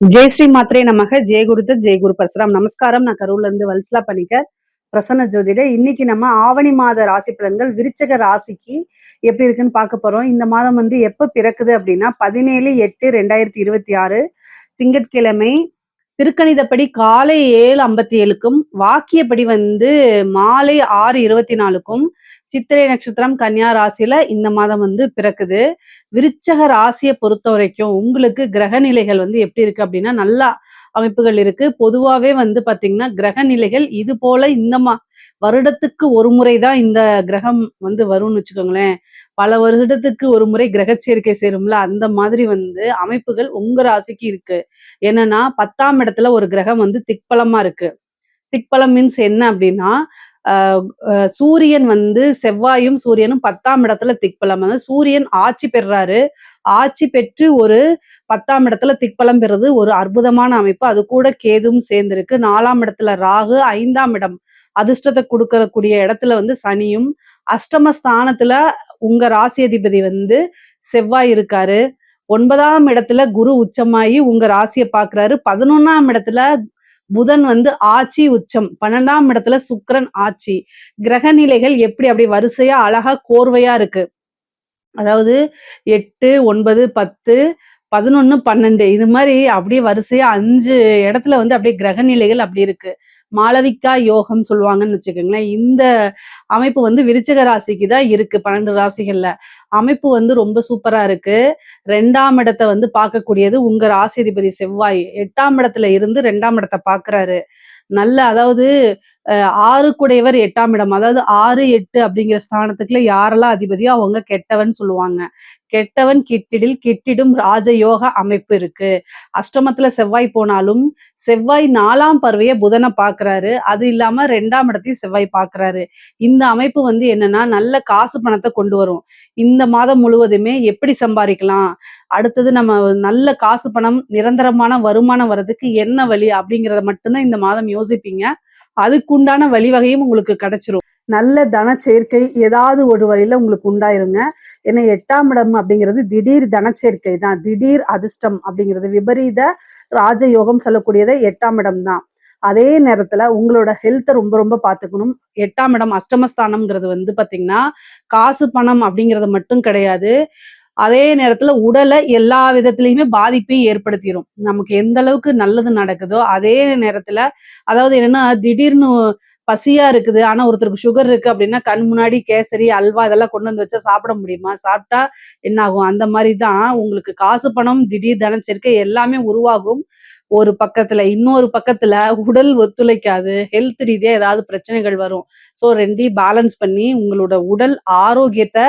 ஜெய் ஸ்ரீ மாத்ரே நமக. ஜெய் குருதத் ஜெய் குரு பரசுராம். நமஸ்காரம். நான் கரூர்ல இருந்து வல்சலா பணிக்கர், பிரசன்ன ஜோதிடர். இன்னைக்கு நம்ம ஆவணி மாத ராசி பலன்கள் விருச்சக ராசிக்கு எப்படி இருக்குன்னு பார்க்க போறோம். இந்த மாதம் வந்து எப்ப பிறக்குது அப்படின்னா 17/8/2026 திங்கட்கிழமை. திருக்கணிதப்படி காலை 7:57க்கும் வாக்கியப்படி வந்து மாலை 6:24க்கும் சித்திரை நட்சத்திரம் கன்னியா ராசியில இந்த மாதம் வந்து பிறக்குது. விருச்சக ராசியை பொறுத்த வரைக்கும் உங்களுக்கு கிரக நிலைகள் வந்து எப்படி இருக்கு அப்படின்னா நல்ல அமைப்புகள் இருக்கு. பொதுவாவே வந்து பாத்தீங்கன்னா கிரக நிலைகள் இது போல இந்த வருடத்துக்கு ஒரு முறைதான் இந்த கிரகம் வந்து வரும்னு வச்சுக்கோங்களேன். பல வருடத்துக்கு ஒரு முறை கிரக சேர்க்கை சேரும்ல, அந்த மாதிரி வந்து அமைப்புகள் உங்க ராசிக்கு இருக்கு. என்னன்னா 10ஆம் இடத்துல ஒரு கிரகம் வந்து திக்பலமா இருக்கு. திக்பலம் மீன்ஸ் என்ன அப்படின்னா சூரியன் வந்து செவ்வாயும் சூரியனும் 10ஆம் இடத்துல திக்பலம். சூரியன் ஆட்சி பெறாரு. ஆட்சி பெற்று ஒரு 10ஆம் இடத்துல திக்பலம் பெறுறது ஒரு அற்புதமான அமைப்பு. அது கூட கேதுவும் சேர்ந்திருக்கு. 4ஆம் இடத்துல ராகு, 5ஆம் இடம் அதிர்ஷ்டத்தை கொடுக்கக்கூடிய இடத்துல வந்து சனியும், அஷ்டம ஸ்தானத்துல உங்க ராசி அதிபதி வந்து செவ்வாய் இருக்காரு. 9ஆம் இடத்துல குரு உச்சமாயி உங்க ராசியை பாக்குறாரு. 11ஆம் இடத்துல புதன் வந்து ஆட்சி உச்சம். 12ஆம் இடத்துல சுக்கிரன் ஆட்சி. கிரக நிலைகள் எப்படி அப்படி வரிசையா அழகா கோர்வையா இருக்கு. அதாவது 8, 9, 10, 11, 12 இது மாதிரி அப்படியே வரிசையா 5 இடத்துல வந்து அப்படியே கிரக நிலைகள் அப்படி இருக்கு. மாளவிகா யோகம் சொல்லுவாங்கன்னு வச்சுக்கோங்களேன். இந்த அமைப்பு வந்து விருச்சிக ராசிக்கு தான் இருக்கு. 12 ராசிகள்ல அமைப்பு வந்து ரொம்ப சூப்பரா இருக்கு. 2ஆம் இடத்தை வந்து பார்க்கக்கூடியது உங்க ராசி அதிபதி செவ்வாய். 8ஆம் இடத்துல இருந்து 2ஆம் இடத்தை பார்க்கிறாரு. நல்ல அதாவது 6 குடையவர் 8ஆம் இடம். அதாவது 6, 8 அப்படிங்கிற ஸ்தானத்துக்குள்ள யாரெல்லாம் அதிபதியோ அவங்க கெட்டவன் சொல்லுவாங்க. கெட்டவன் கிட்டிடில் கிட்டிடும் ராஜயோக அமைப்பு இருக்கு. அஷ்டமத்துல செவ்வாய் போனாலும் செவ்வாய் 4ஆம் பார்வைய புதனை பாக்குறாரு. அது இல்லாம 2ஆம் இடத்தையும் செவ்வாய் பாக்குறாரு. இந்த அமைப்பு வந்து என்னன்னா நல்ல காசு பணத்தை கொண்டு வரும். இந்த மாதம் முழுவதுமே எப்படி சம்பாதிக்கலாம், அடுத்தது நம்ம நல்ல காசு பணம் நிரந்தரமான வருமானம் வர்றதுக்கு என்ன வழி அப்படிங்கறத மட்டும்தான் இந்த மாதம் யோசிப்பீங்க. அதுக்குண்டான வழிவகையும் உங்களுக்கு கிடைச்சிரும். நல்ல தன சேர்க்கை ஏதாவது ஒரு வழியில உங்களுக்கு உண்டாயிருங்க. ஏன்னா 8ஆம் இடம் அப்படிங்கிறது திடீர் தனச்சேர்க்கை தான். திடீர் அதிர்ஷ்டம் அப்படிங்கிறது விபரீத ராஜயோகம் சொல்லக்கூடியது 8ஆம் இடம் தான். அதே நேரத்துல உங்களோட ஹெல்த்தை ரொம்ப ரொம்ப பார்த்துக்கணும். 8ஆம் இடம் அஷ்டமஸ்தானம்ங்கிறது வந்து பாத்தீங்கன்னா காசு பணம் அப்படிங்கிறது மட்டும் கிடையாது. அதே நேரத்துல உடலை எல்லா விதத்திலயுமே பாதிப்பையும் ஏற்படுத்திடும். நமக்கு எந்த அளவுக்கு நல்லது நடக்குதோ அதே நேரத்துல அதாவது என்னன்னா திடீர்னு பசியா இருக்குது ஆனா ஒருத்தருக்கு சுகர் இருக்கு அப்படின்னா கண் முன்னாடி கேசரி அல்வா இதெல்லாம் கொண்டு வந்து வச்சா சாப்பிட முடியுமா? சாப்பிட்டா என்ன ஆகும்? அந்த மாதிரிதான் உங்களுக்கு காசு பணம் திடீர் தனச்சேர்க்கை எல்லாமே உருவாகும். ஒரு பக்கத்துல இன்னொரு பக்கத்துல உடல் ஒத்துழைக்காது. ஹெல்த் ரீதியா ஏதாவது பிரச்சனைகள் வரும். சோ 2யும் பேலன்ஸ் பண்ணி உங்களோட உடல் ஆரோக்கியத்தை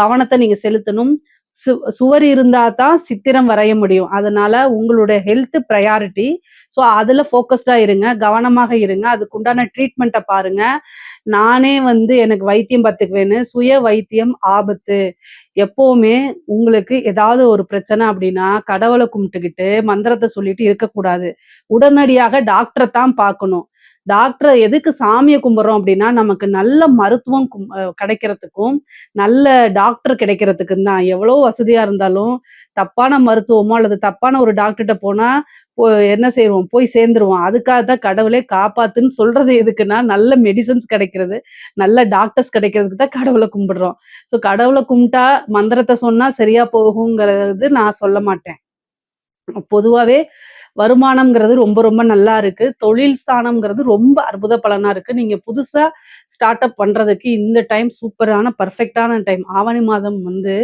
கவனத்தை நீங்க செலுத்தணும். சுவர் இருந்தா தான் சித்திரம் வரைய முடியும். அதனால உங்களோட ஹெல்த் ப்ரையாரிட்டி. ஸோ அதுல ஃபோக்கஸ்டா இருங்க. கவனமாக இருங்க. அதுக்குண்டான ட்ரீட்மெண்ட்ட பாருங்க. நானே வந்து எனக்கு வைத்தியம் பார்த்துக்குவேன்னு சுய வைத்தியம் ஆபத்து. எப்பவுமே உங்களுக்கு ஏதாவது ஒரு பிரச்சனை அப்படின்னா கடவுளை கும்பிட்டுக்கிட்டு மந்திரத்தை சொல்லிட்டு இருக்கக்கூடாது. உடனடியாக டாக்டரை தான் பார்க்கணும். டாக்டரை எதுக்கு சாமியை கும்பிடுறோம் அப்படின்னா நமக்கு நல்ல மருத்துவம் கிடைக்கிறதுக்கும் நல்ல டாக்டர் கிடைக்கிறதுக்கும் தான். எவ்வளோ வசதியா இருந்தாலும் தப்பான மருத்துவமோ அல்லது தப்பான ஒரு டாக்டர்கிட்ட போனா என்ன செய்வோம் போய் சேர்ந்துருவோம். அதுக்காக தான் கடவுளே காப்பாத்துன்னு சொல்றது எதுக்குன்னா நல்ல மெடிசன்ஸ் கிடைக்கிறது, நல்ல டாக்டர்ஸ் கிடைக்கிறதுக்கு தான் கடவுளை கும்பிடுறோம். ஸோ கடவுளை கும்பிட்டா மந்திரத்தை சொன்னா சரியா போகுங்கிறது நான் சொல்ல மாட்டேன். பொதுவாவே வருமானம்ங்கிறது ரொம்ப ரொம்ப நல்லா இருக்கு. தொழில் ஸ்தானம்ங்கிறது ரொம்ப அற்புத பலனா இருக்கு. நீங்க புதுசா ஸ்டார்ட் அப் பண்றதுக்கு இந்த டைம் சூப்பரான பெர்ஃபெக்ட்டான டைம். ஆவணி மாதம் வந்து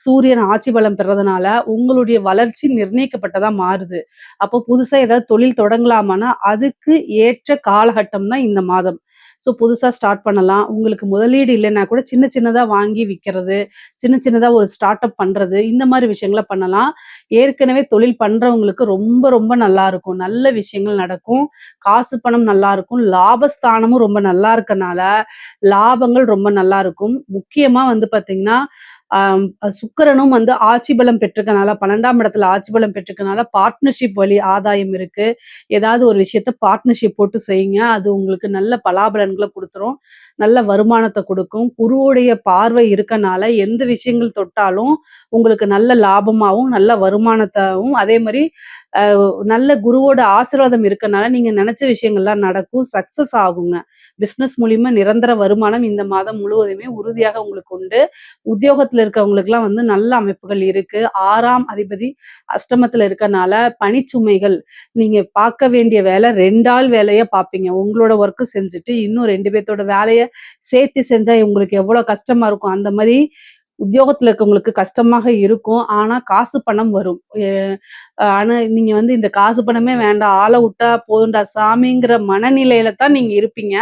சூரியன் ஆட்சி பலம் பெறதுனால உங்களுடைய வளர்ச்சி நிர்ணயிக்கப்பட்டதா மாறுது. அப்போ புதுசா ஏதாவது தொழில் தொடங்கலாமான்னா அதுக்கு ஏற்ற காலகட்டம் தான் இந்த மாதம். ஸோ புதுசா ஸ்டார்ட் பண்ணலாம். உங்களுக்கு முதலீடு இல்லைன்னா கூட சின்ன சின்னதா வாங்கி விற்கிறது, சின்ன சின்னதா ஒரு ஸ்டார்ட் அப் பண்றது, இந்த மாதிரி விஷயங்கள பண்ணலாம். ஏற்கனவே தொழில் பண்றவங்களுக்கு ரொம்ப ரொம்ப நல்லா இருக்கும். நல்ல விஷயங்கள் நடக்கும். காசு பணம் நல்லா இருக்கும். லாபஸ்தானமும் ரொம்ப நல்லா இருக்கனால லாபங்கள் ரொம்ப நல்லா இருக்கும். முக்கியமா வந்து பாத்தீங்கன்னா சுக்கிரனும் வந்து ஆட்சி பலம் பெற்றிருக்கனால 12ஆம் இடத்துல ஆட்சி பலம் பெற்றிருக்கனால பார்ட்னர்ஷிப் வழி ஆதாயம் இருக்கு. ஏதாவது ஒரு விஷயத்த பார்ட்னர்ஷிப் போட்டு செய்யுங்க. அது உங்களுக்கு நல்ல பலாபலன்களை கொடுத்துரும். நல்ல வருமானத்தை கொடுக்கும். குருவுடைய பார்வை இருக்கனால எந்த விஷயங்கள் தொட்டாலும் உங்களுக்கு நல்ல லாபமாவும் நல்ல வருமானத்தாவும் அதே மாதிரி நல்ல குருவோட ஆசீர்வாதம் இருக்கனால நீங்க நெனச்ச விஷயங்கள்லாம் நடக்கும். சக்சஸ் ஆகுங்க. பிசினஸ் மூலியமா நிரந்தர வருமானம் இந்த மாதம் முழுவதுமே உறுதியாக உங்களுக்கு உண்டு. உத்தியோகத்துல இருக்கவங்களுக்குலாம் வந்து நல்ல அமைப்புகள் இருக்கு. 6ஆம் அதிபதி அஷ்டமத்துல இருக்கனால பணிச்சுமைகள், நீங்க பார்க்க வேண்டிய வேலை 2 ஆள் வேலைய பார்ப்பீங்க. உங்களோட ஒர்க்க செஞ்சுட்டு, இன்னும் 2 பேத்தோட வேலைய சேர்த்து செஞ்சா உங்களுக்கு எவ்வளோ கஷ்டமா இருக்கும். அந்த மாரி உத்தியோகத்துல இருக்கவங்களுக்கு கஷ்டமாக இருக்கும். ஆனா, காசு பணம் வரும். ஆனா நீங்க வந்து இந்த காசு பணமே வேண்டாம். ஆள வுட்டா போதும்டா சாமிங்கிற மனநிலையில தான் நீங்க இருப்பீங்க.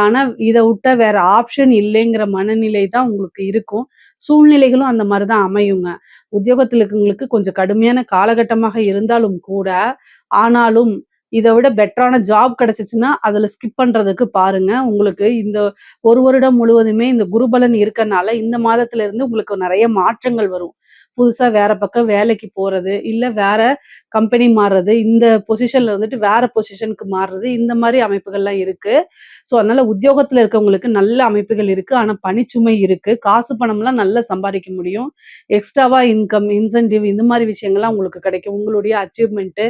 ஆனா இத வுட்டா வேற ஆப்ஷன் இல்லைங்கிற மனநிலை தான் உங்களுக்கு இருக்கும். சூழ்நிலைகளும் அந்த மாரி தான் அமையுங்க. உத்தியோகத்துல இருக்கவங்களுக்கு கொஞ்சம் கடுமையான காலகட்டமாக இருந்தாலும் கூட, ஆனாலும் இத விட பெட்டரான ஜாப் கிடைச்சுச்சுன்னா, அதுல ஸ்கிப் பண்றதுக்கு பாருங்க. உங்களுக்கு இந்த 1 வருடம் முழுவதுமே இந்த குருபலன் இருக்கனால, இந்த மாதத்துல இருந்து உங்களுக்கு நெறைய மாற்றங்கள் வரும். புதுசா வேற பக்கம் வேலைக்கு போறது, இல்ல வேற கம்பெனி மாறுறது, இந்த பொசிஷன்ல இருந்துட்டு வேற பொசிஷனுக்கு மாறுறது, இந்த மாரி அமைப்புகள்லாம் இருக்கு. அதனால உத்தியோகத்துல இருக்கவங்களுக்கு நல்ல அமைப்புகள் இருக்கு. ஆனா பணிச்சுமை இருக்கு. காசு பணம்லாம் நல்லா சம்பாரிக்க முடியும். எக்ஸ்ட்ராவா இன்கம், இன்சென்டிவ் இந்த மாரி விஷயங்கள்லாம் உங்களுக்கு கிடைக்கும். உங்களுடைய அச்சீவ்மென்ட்,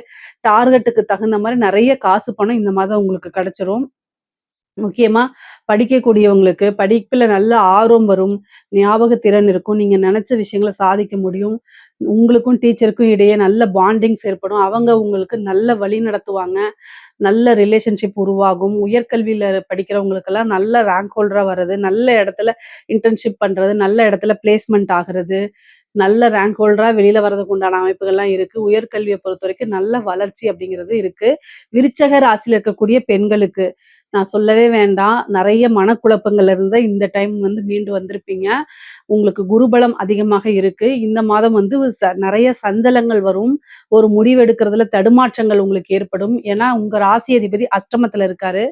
டார்கெட்டுக்கு தகுந்த மாரி நெறைய காசு பணம் இந்த மாதம் உங்களுக்கு கிடைச்சிரும். முக்கியமா படிக்கக்கூடியவங்களுக்கு படிப்புல நல்ல ஆர்வம் வரும். ஞாபக திறன் இருக்கும். நீங்க நெனச்ச விஷயங்கள சாதிக்க முடியும். உங்களுக்கும் டீச்சருக்கும் இடையே நல்ல பாண்டிங்ஸ் ஏற்படும். அவங்க உங்களுக்கு நல்ல வழி நடத்துவாங்க. நல்ல ரிலேஷன்ஷிப் உருவாகும். உயர்கல்வியில படிக்கிறவங்களுக்கெல்லாம் நல்ல ரேங்க் ஹோல்டரா வர்றது, நல்ல இடத்துல இன்டர்ன்ஷிப் பண்றது, நல்ல இடத்துல பிளேஸ்மென்ட் ஆகுறது, நல்ல ரேங்க் ஹோல்டரா வெளியில வர்றதுக்கு உண்டான அமைப்புகள்லாம் இருக்கு. உயர்கல்விய பொறுத்தவரைக்கும் நல்ல வளர்ச்சி அப்படிங்கிறது இருக்கு. விருச்சக ராசியில இருக்கக்கூடிய பெண்களுக்கு நான் சொல்லவே வேண்டாம். நெறைய மனக்குழப்பங்கள்ல இருந்து இந்த டைம் வந்து மீண்டு வந்திருப்பீங்க. உங்களுக்கு குருபலம் அதிகமாக இருக்கு. இந்த மாதம் வந்து நெறைய சஞ்சலங்கள் வரும். ஒரு முடிவெடுக்கிறதுல தடுமாற்றங்கள் உங்களுக்கு ஏற்படும். ஏன்னா, உங்க ராசி அதிபதி அஷ்டமத்துல இருக்காரு.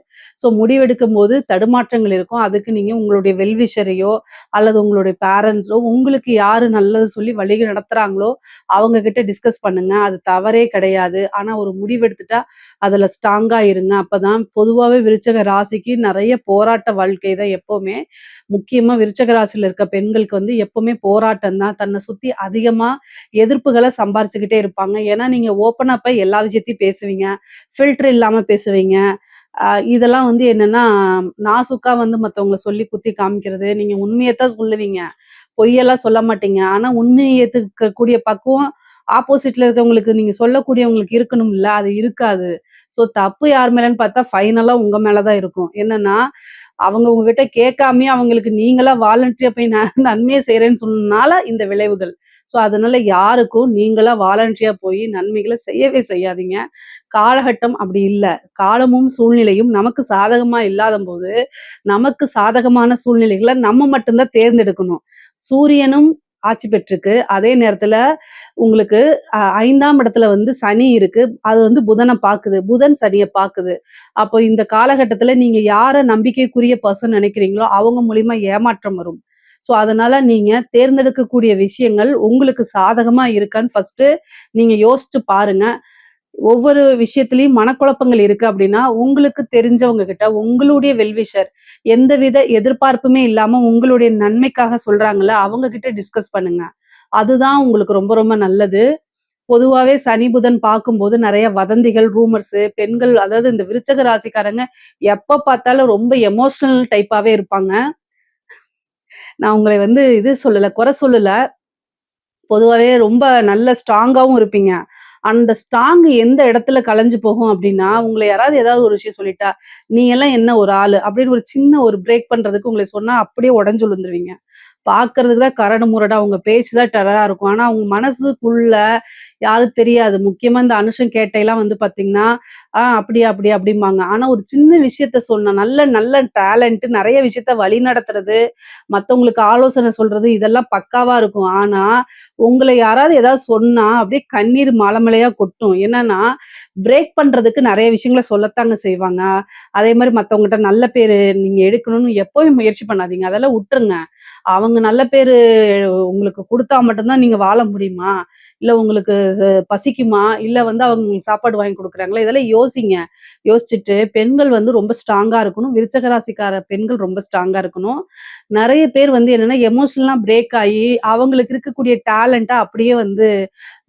முடிவெடுக்கும்போது தடுமாற்றங்கள் இருக்கும். அதுக்கு நீங்க உங்களுடைய வெல்விஷரையோ, அல்லது உங்களுடைய பேரண்ட்ஸோ, உங்களுக்கு யாரு நல்லது சொல்லி வழி நடத்துறாங்களோ, அவங்க கிட்ட டிஸ்கஸ் பண்ணுங்க. அது தவறே கிடையாது. ஆனா ஒரு முடிவெடுத்துட்டா அதுல ஸ்ட்ராங்கா இருங்க. அப்பதான் பொதுவாவே விருச்சக ராசிக்கு நெறைய போராட்ட வாழ்க்கை தான் எப்பவுமே. முக்கியமா விருச்சக ராசியில இருக்க பெண்களுக்கு வந்து எப்பவுமே போராட்டம் தான். தன்னை சுத்தி அதிகமா எதிர்ப்புகள சம்பாரிச்சுக்கிட்டே இருப்பாங்க. ஏன்னா, நீங்க ஓப்பனா போய் எல்லா விஷயத்தையும் பேசுவீங்க. ஃபில்டர் இல்லாம பேசுவீங்க. இதெல்லாம் வந்து என்னன்னா, நாசூக்கா வந்து மத்தவங்கள சொல்லி குத்தி காமிக்கிறது. நீங்க உண்மையத்தான் சொல்லுவீங்க. பொய்யெல்லாம் சொல்ல மாட்டீங்க. ஆனா, உண்மைய ஏத்துக்கக்கூடிய பக்குவம் ஆப்போசிட்ல இருக்கவங்களுக்கு நீங்க சொல்லக்கூடியவங்களுக்கு இருக்கணும்ல, அது இருக்காது. தப்பு யார் மேலன்னு பார்த்தா ஃபைனலா உங்க மேல தான் இருக்கும். என்னன்னா, அவங்க உங்ககிட்ட கேட்காமயே அவங்களுக்கு நீங்களா வாலண்டரியா போய் நன்மைய செய்றேன்னு சொன்னனால இந்த விளைவுகள். அதனால யாருக்கும் நீங்களா வாலண்டரியா போய் நன்மைகள செய்யவே செய்யாதீங்க. காலகட்டம் அப்படி இல்ல. காலமும் சூழ்நிலையும் நமக்கு சாதகமா இல்லாதம்போது, நமக்கு சாதகமான சூழ்நிலைகள நம்ம மட்டும் தான் தேர்ந்தெடுக்கணும். சூரியனும் ஆட்சி பெற்றிருக்கு. அதே நேரத்துல உங்களுக்கு 5ஆம் இடத்துல வந்து சனி இருக்கு. அது வந்து புதன பாக்குது. புதன் சனிய பாக்குது. அப்போ இந்த காலகட்டத்துல நீங்க யார நம்பிக்கைக்குரிய பெர்சன் நெனைக்கிறீங்களோ, அவங்க மூலியமா ஏமாற்றம் வரும். அதனால நீங்க தேர்ந்தெடுக்கக்கூடிய விஷயங்கள் உங்களுக்கு சாதகமா இருக்கான்னு ஃபர்ஸ்ட்டு நீங்க யோசிச்சு பாருங்க. ஒவ்வொரு விஷயத்திலயும் மனக்குழப்பங்கள் இருக்கு அப்படின்னா, உங்களுக்கு தெரிஞ்சவங்க கிட்ட உங்களுடைய வெல்விஷர் எந்தவித எதிர்பார்ப்புமே இல்லாம உங்களுடைய நன்மைக்காக சொல்றாங்கல்ல, அவங்க கிட்ட டிஸ்கஸ் பண்ணுங்க. அதுதான் உங்களுக்கு ரொம்ப ரொம்ப நல்லது. பொதுவாவே சனி, புதன் பார்க்கும்போது நெறைய வதந்திகள், ரூமர்ஸு பெண்கள் அதாவது இந்த விருச்சக ராசிக்காரங்க எப்ப பார்த்தாலும் ரொம்ப எமோஷனல் டைப்பாவே இருப்பாங்க. நான் உங்கள வந்து இது சொல்லல, குறை சொல்லல. பொதுவாவே ரொம்ப நல்ல ஸ்ட்ராங்காவும் இருப்பீங்க. அந்த ஸ்ட்ராங் எந்த இடத்துல கலஞ்சு போகும் அப்டின்னா, உங்கள யாராவது ஏதாவது ஒரு விஷயம் சொல்லிட்டா, "நீ எல்லாம் என்ன ஒரு ஆளு?" அப்படின்னு ஒரு சின்ன ஒரு பிரேக் பண்றதுக்கு உங்கள சொன்னா அப்படியே உடைஞ்சு விழுந்துருவீங்க. பார்க்கறதுக்கு தான் கரடு முரடா, உங்க பேச்சு தான் டெரரா இருக்கும். ஆனா உங்க மனசுக்குள்ள யாருக்கு தெரியாது. முக்கியமா இந்த அனுஷம் கேட்டைலாம் வந்து பார்த்தீங்கன்னா, அப்படியா, அப்படியா அப்படிம்பாங்க. ஆனா ஒரு சின்ன விஷயத்த சொன்னா, நல்ல நல்ல டேலண்ட் நெறைய விஷயத்த வழிநடத்துறது, மத்தவங்களுக்கு ஆலோசனை சொல்றது இதெல்லாம் பக்காவா இருக்கும். ஆனா, உங்கள யாராவது ஏதாவது சொன்னா, அப்படியே கண்ணீர் மலை மலையா கொட்டும். என்னன்னா, பிரேக் பண்றதுக்கு நெறைய விஷயங்கள சொல்லத்தாங்க செய்வாங்க. அதே மாரி மத்தவங்கட்ட நல்ல பேரு நீங்க எடுக்கணும்னு எப்பவும் முயற்சி பண்ணாதீங்க. அதெல்லாம் உட்டுருங்க. அவங்க நல்ல பேரு உங்களுக்கு குடுத்தா மட்டும் தான் நீங்க வாழ முடியுமா? இல்ல உங்களுக்கு பசிக்குமா? இல்ல வந்து அவங்க உங்களுக்கு சாப்பாடு வாங்கி குடுக்குறாங்களா? இதெல்லாம் யோசிங்க. யோசிச்சுட்டு பெண்கள் வந்து ரொம்ப ஸ்ட்ராங்கா இருக்கணும். விருச்சக ராசிக்கார பெண்கள் ரொம்ப ஸ்ட்ராங்கா இருக்கணும். நெறைய பேர் வந்து என்னன்னா, எமோஷனலா பிரேக் ஆயி, அவங்களுக்கு இருக்கக்கூடிய டேலண்ட்ட அப்படியே வந்து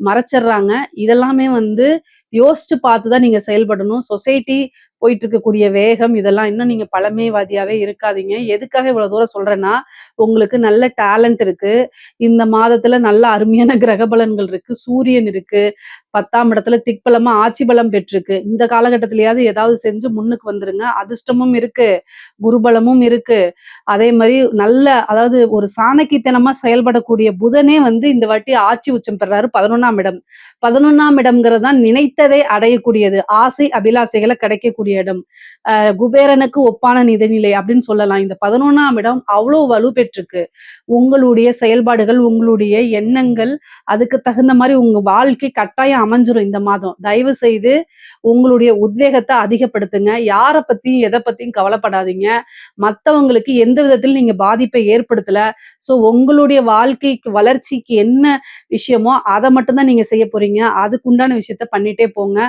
மறைச்சர்றாங்க. இதெல்லாமே வந்து யோசிச்சு பார்த்து தான் நீங்க செயல்படணும். சொசைட்டி போயிட்டு இருக்கக்கூடிய வேகம் இதெல்லாம் இன்னும் நீங்க பழமைவாதியாவே இருக்காதீங்க. எதுக்காக இவ்வளோ தூரம் சொல்றேன்னா, உங்களுக்கு நல்ல டேலண்ட் இருக்கு. இந்த மாதத்துல நல்ல அருமையான கிரக பலன்கள் இருக்கு. சூரியன் இருக்கு. 10ஆம் இடத்துல திக்பலமா ஆட்சி பலம் பெற்றிருக்கு. இந்த காலகட்டத்திலயாவது ஏதாவது செஞ்சு முன்னுக்கு வந்துருங்க. அதிர்ஷ்டமும் இருக்கு. குருபலமும் இருக்கு. அதே மாரி நல்ல அதாவது ஒரு சாணக்கியத்தனமா செயல்படக்கூடிய புதனே வந்து இந்த வாட்டி ஆட்சி உச்சம் பெறாரு 11ஆம் இடம். 11ஆம் இடம்ங்கிறது தான் நினைத்ததை அடையக்கூடியது. ஆசை, அபிலாசைகள கிடைக்கக்கூடிய இடம். குபேரனுக்கு ஒப்பான நிதிநிலை அப்படின்னு சொல்லலாம். இந்த 11ஆம் இடம் அவ்ளோ வலு பெற்றிருக்கு. உங்களுடைய செயல்பாடுகள், உங்களுடைய எண்ணங்கள், அதுக்கு தகுந்த மாரி உங்க வாழ்க்கை கட்டாயம் அமைஞ்சிரும் இந்த மாதம். தயவு செய்து உங்களுடைய உத்வேகத்த அதிகப்படுத்துங்க. யார பத்தியும், எத பத்தியும் கவலைப்படாதீங்க. மத்தவங்களுக்கு எந்த விதத்திலும் நீங்க பாதிப்பை ஏற்படுத்தல. ஸோ உங்களுடைய வாழ்க்கைக்கு வளர்ச்சிக்கு என்ன விஷயமோ, அத மட்டும் தான் நீங்க செய்ய போறீங்க. அதுக்குண்டான விஷயத்த பண்ணிட்டே போங்க.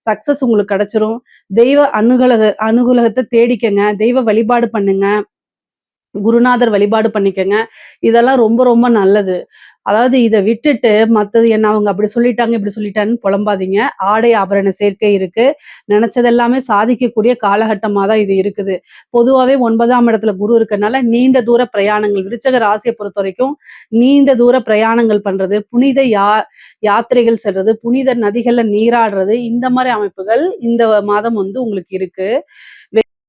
சக்சஸ் உங்களுக்கு கிடைச்சிரும். தெய்வ அனுகூலகத்த தேடிக்கங்க. தெய்வ வழிபாடு பண்ணுங்க. குருநாதர் வழிபாடு பண்ணிக்கங்க. இதெல்லாம் ரொம்ப ரொம்ப நல்லது. அதாவது இத விட்டுட்டு மத்தது என்ன அவங்க அப்படி சொல்லிட்டாங்க, இப்படி சொல்லிட்டாங்கன்னு புலம்பாதீங்க. ஆடை ஆபரண சேர்க்கை இருக்கு. நெனச்சது எல்லாமே சாதிக்கக்கூடிய காலகட்டமா தான் இது இருக்குது. பொதுவாவே 9ஆம் இடத்துல குரு இருக்கனால நீண்ட தூர பிரயாணங்கள் விருச்சக ராசிய பொறுத்தவரைக்கும் நீண்ட தூர பிரயாணங்கள் பண்றது, புனித யாத்திரைகள் செல்றது, புனித நதிகள்ல நீராடுறது, இந்த மாரி அமைப்புகள் இந்த மாதம் வந்து உங்களுக்கு இருக்கு.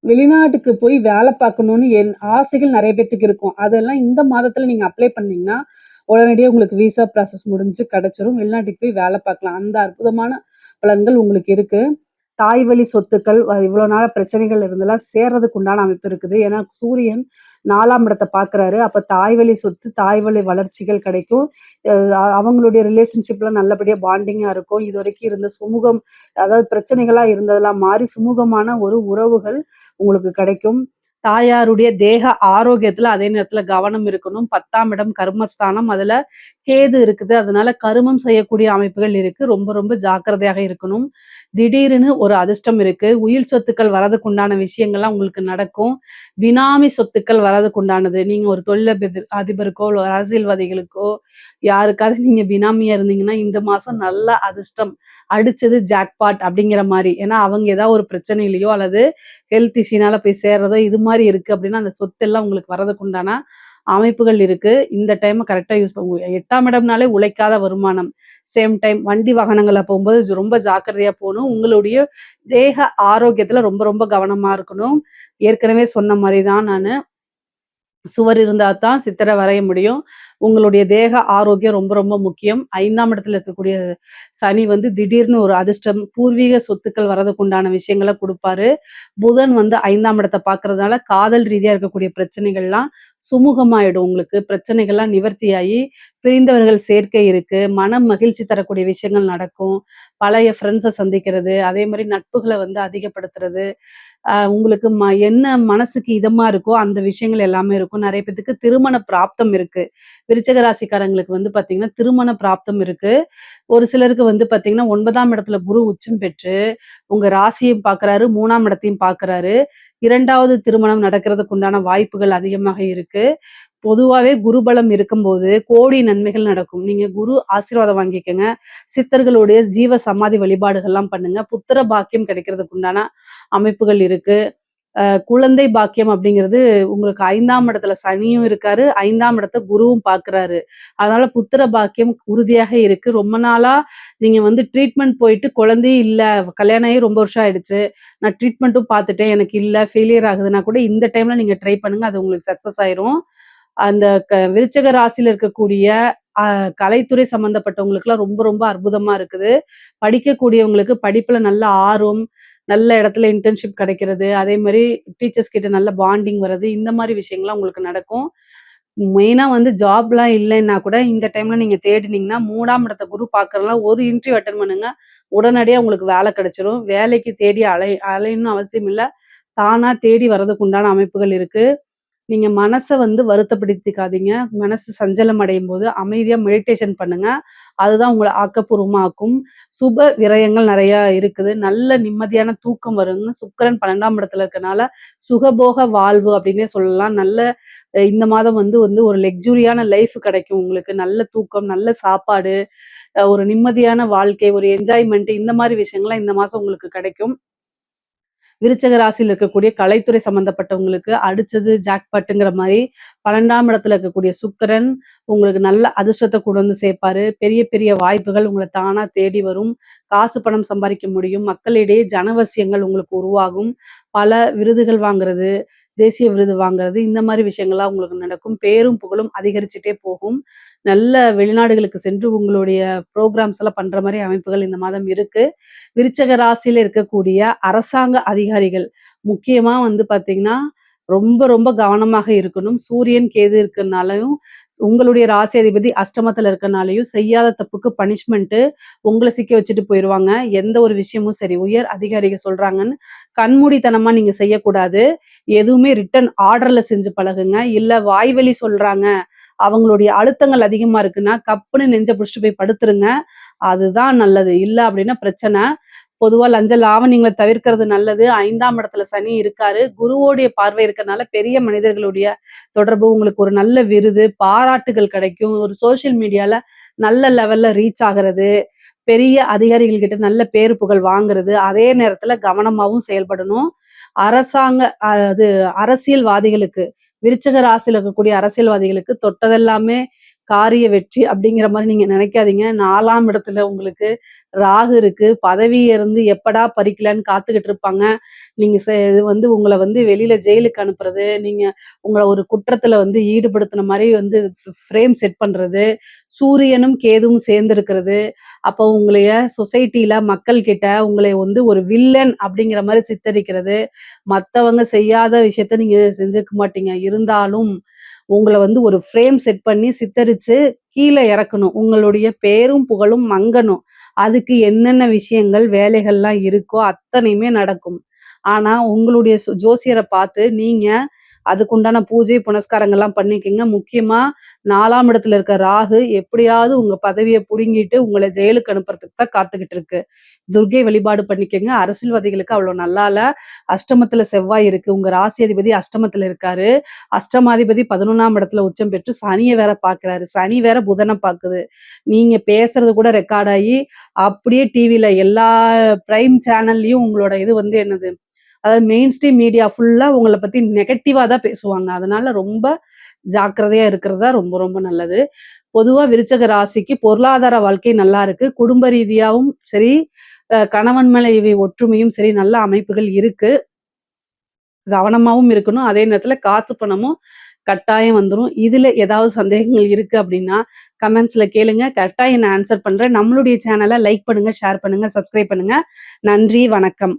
வெளிநாட்டுக்கு போய் வேலை பார்க்கணும்னு ஆசைகள் நெறைய பேத்துக்கு இருக்கும். அதெல்லாம் இந்த மாதத்துல நீங்க அப்ளை பண்ணீங்கன்னா, உடனடியா உங்களுக்கு விசா ப்ராசஸ் முடிஞ்சு கிடைச்சிரும். வெளிநாட்டுக்கு போய் வேலை பார்க்கலாம். அந்த அற்புதமான பலன்கள் உங்களுக்கு இருக்கு. தாய் வழி சொத்துக்கள் இவ்வளோ நாளா பிரச்சனைகள் இருந்தெல்லாம் சேர்றதுக்கு உண்டான அமைப்பு இருக்குது. ஏன்னா சூரியன் 4ஆம் இடத்த பார்க்குறாரு. அப்ப தாய் வழி சொத்து, தாய் வழி வளர்ச்சிகள் கிடைக்கும். அவங்களுடைய ரிலேஷன்ஷிப்ல நல்லபடியா பாண்டிங்கா இருக்கும். இதுவரைக்கும் இருந்த சுமூகம் அதாவது பிரச்சனைகளா இருந்ததெல்லாம் மாறி சுமூகமான ஒரு உறவுகள் உங்களுக்கு கிடைக்கும். தாயாருடைய தேக ஆரோக்கியத்துல அதே நேரத்துல கவனம் இருக்கணும். 10ஆம் இடம் கர்மஸ்தானம். அதுல கேது இருக்குது. அதனால கருமம் செய்யக்கூடிய அமைப்புகள் இருக்கு. ரொம்ப ரொம்ப ஜாக்கிரதையாக இருக்கணும். திடீர்னு ஒரு அதிர்ஷ்டம் இருக்கு. உயில் சொத்துக்கள் வரதுக்கு உண்டான விஷயங்கள்லாம் உங்களுக்கு நடக்கும். பினாமி சொத்துக்கள் வரதுக்கு உண்டானது. நீங்க ஒரு அதிபருக்கோ, இல்ல அரசியல்வாதிகளுக்கோ யாருக்காவது நீங்க பினாமியா இருந்தீங்கன்னா, இந்த மாசம் நல்ல அதிர்ஷ்டம். அடிச்சது ஜாக்பாட் அப்படிங்கிற மாரி. ஏன்னா அவங்க ஏதாவது ஒரு பிரச்சனையிலயோ அல்லது ஹெல்த் இஷ்யூனால போய் சேர்றதோ, இது மாரி இருக்கு அப்படின்னா, அந்த சொத்தெல்லாம் உங்களுக்கு வரதுக்கு உண்டான அமைப்புகள் இருக்கு. இந்த டைம கரெக்ட்டா யூஸ் 8ஆம் இடம்னாலே உழைக்காத வருமானம். சேம் டைம் வண்டி வாகனங்கள்ல போம்போது ரொம்ப ஜாக்கிரதையா போணும். உங்களுடைய தேக ஆரோக்கியத்துல ரொம்ப ரொம்ப கவனமா இருக்கணும். ஏற்கனவே சொன்ன மாரி தான் நானு. சுவர் இருந்தா தான் சித்திர வரைய முடியும். உங்களுடைய தேக ஆரோக்கியம் ரொம்ப ரொம்ப முக்கியம். 5ஆம் இடத்துல இருக்கக்கூடிய சனி வந்து திடீர்னு ஒரு அதிர்ஷ்டம், பூர்வீக சொத்துக்கள் வரதுக்கு உண்டான விஷயங்கள குடுப்பாரு. புதன் வந்து 5ஆம் இடத்த பார்க்கறதுனால காதல் ரீதியா இருக்கக்கூடிய பிரச்சனைகள்லாம் சுமூகமாயிடும் உங்களுக்கு. பிரச்சனைகள்லாம் நிவர்த்தியாயி, பிரிந்தவர்கள் சேர்க்கை இருக்கு. மனம் மகிழ்ச்சி தரக்கூடிய விஷயங்கள் நடக்கும். பழைய ஃப்ரெண்ட்ஸ சந்திக்கிறது, அதே மாரி நட்புகள வந்து அதிகப்படுத்துறது. உங்களுக்கு என்ன மனசுக்கு இதமா இருக்கோ, அந்த விஷயங்கள் எல்லாமே இருக்கும். நெறைய பேத்துக்கு திருமண பிராப்தம் இருக்கு. விருச்சிக ராசிக்காரங்களுக்கு வந்து பார்த்தீங்கன்னா, திருமண பிராப்தம் இருக்கு. ஒரு சிலருக்கு வந்து பார்த்தீங்கன்னா, 9ஆம் இடத்துல குரு உச்சம் பெற்று, உங்க ராசியையும் பார்க்குறாரு, 3ஆம் இடத்தையும் பார்க்குறாரு. 2வது திருமணம் நடக்கிறதுக்கு உண்டான வாய்ப்புகள் அதிகமாக இருக்கு. பொதுவாவே குருபலம் இருக்கும்போது, கோடி நன்மைகள் நடக்கும். நீங்க குரு ஆசீர்வாதம் வாங்கிக்கங்க. சித்தர்களுடைய ஜீவ சமாதி வழிபாடுகள்லாம் பண்ணுங்க. புத்திர பாக்கியம் கிடைக்கிறதுக்கு உண்டான அமைப்புகள் இருக்கு. குழந்தை பாக்கியம் அப்படிங்கிறது உங்களுக்கு 5ஆம் இடத்துல சனியும் இருக்காரு. 5ஆம் இடத்த குருவும் பார்க்குறாரு. அதனால புத்திர பாக்கியம் உறுதியாக இருக்கு. ரொம்ப நாளா நீங்க வந்து ட்ரீட்மெண்ட் போயிட்டு குழந்தையே இல்ல. கல்யாணம் ஆகி ரொம்ப வருஷம் ஆயிடுச்சு. நான் ட்ரீட்மெண்ட்டும் பார்த்துட்டேன். எனக்கு இல்ல. ஃபெயிலியர் ஆகுதுன்னா கூட இந்த டைம்ல நீங்க ட்ரை பண்ணுங்க. அது உங்களுக்கு சக்சஸ் ஆயிரும். அந்த விருச்சிக ராசியில இருக்கக்கூடிய அ கலைத்துறை சம்மந்தப்பட்டவங்களுக்குலாம் ரொம்ப ரொம்ப அற்புதமா இருக்குது. படிக்கக்கூடியவங்களுக்கு படிப்புல நல்ல ஆர்வம், நல்ல இடத்துல இன்டர்ன்ஷிப் கிடைக்கிறது, அதே மாரி டீச்சர்ஸ் கிட்ட நல்ல பாண்டிங் வர்றது, இந்த மாரி விஷயங்கள்லாம் உங்களுக்கு நடக்கும். மெயினா வந்து ஜாப்லாம் இல்லைன்னா கூட இந்த டைம்ல நீங்க தேடினீங்கன்னா 3ஆம் இடத்த குரு பார்க்கறனால ஒரு இன்டர்வியூ அட்டெண்ட் பண்ணுங்க. உடனடியா உங்களுக்கு வேலை கிடைச்சிரும். வேலைக்கு தேடி அலையணும்னு அவசியம் இல்ல. தானா தேடி வர்றதுக்கு உண்டான அமைப்புகள் இருக்கு. நீங்க மனச வந்து வருத்தப்படுத்திக்காதீங்க. மனசு சஞ்சலம் அடையும்போது அமைதியா மெடிடேஷன் பண்ணுங்க. அதுதான் உங்கள ஆக்கப்பூர்வமா ஆக்கும். சுப விரயங்கள் நெறையா இருக்குது. நல்ல நிம்மதியான தூக்கம் வருங்க. சுக்கிரன் 12ஆம் இடத்துல இருக்கனால, சுகபோக வாழ்வு அப்டின்னே சொல்லலாம். நல்ல இந்த மாதம் வந்து வந்து ஒரு லக்ஸூரியான லைஃப் கிடைக்கும் உங்களுக்கு. நல்ல தூக்கம், நல்ல சாப்பாடு, ஒரு நிம்மதியான வாழ்க்கை, ஒரு என்ஜாய்மென்ட் இந்த மாரி விஷயங்கள்லாம் இந்த மாசம் உங்களுக்கு கிடைக்கும். விருச்சக ராசியில இருக்கக்கூடிய கலைத்துறை சம்மந்தப்பட்டவங்களுக்கு அடிச்சது ஜாக்பாட்டுங்கிற மாரி 12ஆம் இடத்துல இருக்கக்கூடிய சுக்கிரன் உங்களுக்கு நல்ல அதிர்ஷ்டத்த கொண்டு வந்து சேர்ப்பாரு. பெரிய பெரிய வாய்ப்புகள் உங்கள தானா தேடி வரும். காசு பணம் சம்பாரிக்க முடியும். மக்களிடையே ஜனவசியங்கள் உங்களுக்கு உருவாகும். பல விருதுகள் வாங்குறது, தேசிய விருது வாங்குறது இந்த மாரி விஷயங்கள்லாம் உங்களுக்கு நடக்கும். பேரும் புகழும் அதிகரிச்சுட்டே போகும். நல்ல வெளிநாடுகளுக்கு சென்று உங்களுடைய ப்ரோகிராம்ஸ் எல்லாம் பண்ற மாரி அமைப்புகள் இந்த மாதம் இருக்கு. விருச்சக ராசியில இருக்கக்கூடிய அரசாங்க அதிகாரிகள், முக்கியமா வந்து பார்த்தீங்கன்னா, ரொம்ப ரொம்ப கவனமாக இருக்கணும். சூரியன், கேது இருக்கனாலயும், உங்களுடைய ராசி அதிபதி அஷ்டமத்துல இருக்கனாலயும், செய்யாத தப்புக்கு பனிஷ்மென்ட்டு உங்கள சிக்க வச்சுட்டு போயிருவாங்க. எந்த ஒரு விஷயமும் சரி, உயர் அதிகாரிகள் சொல்றாங்கன்னு கண்மூடித்தனமா நீங்க செய்யக்கூடாது. எதுவுமே ரிட்டன் ஆர்டர்ல செஞ்சு பழகுங்க. இல்ல வாய்வழி சொல்றாங்க, அவங்களுடைய அழுத்தங்கள் அதிகமா இருக்குன்னா, கப்புன்னு நெஞ்ச புடிச்சுட்டு போய் படுத்துருங்க. அதுதான் நல்லது. இல்ல அப்டின்னா பிரச்சனை. பொதுவா லஞ்ச லாவணியங்கள தவிர்க்கிறது நல்லது. 5ஆம் இடத்துல சனி இருக்காரு. குருவோடைய பார்வை இருக்கனால பெரிய மனிதர்களுடைய தொடர்பு, உங்களுக்கு ஒரு நல்ல விருது, பாராட்டுகள் கிடைக்கும். ஒரு சோசியல் மீடியால நல்ல லெவல்ல ரீச் ஆகுறது, பெரிய அதிகாரிகள் கிட்ட நல்ல பேரு புகழ் வாங்குறது, அதே நேரத்துல கவனமாவும் செயல்படணும். அரசாங்க அது அரசியல்வாதிகளுக்கு, விருச்சிக ராசியில இருக்கக்கூடிய அரசியல்வாதிகளுக்கு தொட்டதெல்லாமே காரிய வெற்றி அப்படிங்கிற மாரி நீங்க நினைக்காதீங்க. 4ஆம் இடத்துல உங்களுக்கு ராகு இருக்கு. பதவி இருந்து எப்படா பறிக்கலான்னு காத்துக்கிட்டு இருப்பாங்க. நீங்க இது வந்து உங்கள வந்து வெளியில ஜெயிலுக்கு அனுப்புறது, நீங்க உங்கள ஒரு குற்றத்துல வந்து ஈடுபடுத்துன மாரி வந்து ஃப்ரேம் செட் பண்றது, சூரியனும் கேதுவும் சேர்ந்திருக்கிறது. அப்போ உங்களைய சொசைட்டில மக்கள் கிட்ட உங்களை வந்து ஒரு வில்லன் அப்படிங்கிற மாரி சித்தரிக்கிறது. மத்தவங்க செய்யாத விஷயத்த நீங்க செஞ்சிருக்க மாட்டீங்க. இருந்தாலும் உங்கள வந்து ஒரு ஃப்ரேம் செட் பண்ணி சித்தரிச்சு கீழ இறக்கணும். உங்களுடைய பேரும் புகழும் மங்கணும். அதுக்கு என்னென்ன விஷயங்கள், வேலைகள்லாம் இருக்கோ அத்தனையுமே நடக்கும். ஆனா, உங்களுடைய ஜோசியர பார்த்து நீங்க அதுக்குண்டான பூஜை, புனஸ்காரங்கள்லாம் பண்ணிக்கங்க. முக்கியமா 4ஆம் இடத்துல இருக்க ராகு எப்படியாவது உங்க பதவிய புடுங்கிட்டு உங்கள ஜெயிலுக்கு அனுப்புறதுக்கு தான் காத்துக்கிட்டு இருக்கு. துர்க்கை வழிபாடு பண்ணிக்கங்க. அரசியல்வாதிகளுக்கு அவ்வளோ நல்லா இல்ல. அஷ்டமத்துல செவ்வாய் இருக்கு. உங்க ராசி அதிபதி அஷ்டமத்துல இருக்காரு. அஷ்டமாதிபதி 11ஆம் இடத்துல உச்சம் பெற்று சனிய வேற பார்க்கிறாரு. சனி வேற புதன பார்க்குது. நீங்க பேசுறது கூட ரெக்கார்ட் ஆயி, அப்படியே டிவில எல்லா பிரைம் சேனல்லயும் உங்களோட இது வந்து என்னது, அதாவது மெயின் ஸ்ட்ரீம் மீடியா ஃபுல்லா உங்கள பத்தி நெகட்டிவா தான் பேசுவாங்க. அதனால ரொம்ப ஜாக்கிரதையா இருக்கிறது தான் ரொம்ப ரொம்ப நல்லது. பொதுவா விருச்சக ராசிக்கு பொருளாதார வாழ்க்கை நல்லா இருக்கு. குடும்ப ரீதியாவும் சரி, கணவன் மனைவி ஒற்றுமையும் சரி நல்ல அமைப்புகள் இருக்கு. கவனமாவும் இருக்கணும். அதே நேரத்துல காசு பணமும் கட்டாயம் வந்துரும். இதுல ஏதாவது சந்தேகங்கள் இருக்கு அப்படின்னா, கமெண்ட்ஸ்ல கேளுங்க. கட்டாயம் நான் ஆன்சர் பண்றேன். நம்மளுடைய சேனல லைக் பண்ணுங்க, ஷேர் பண்ணுங்க, சப்ஸ்கிரைப் பண்ணுங்க. நன்றி, வணக்கம்.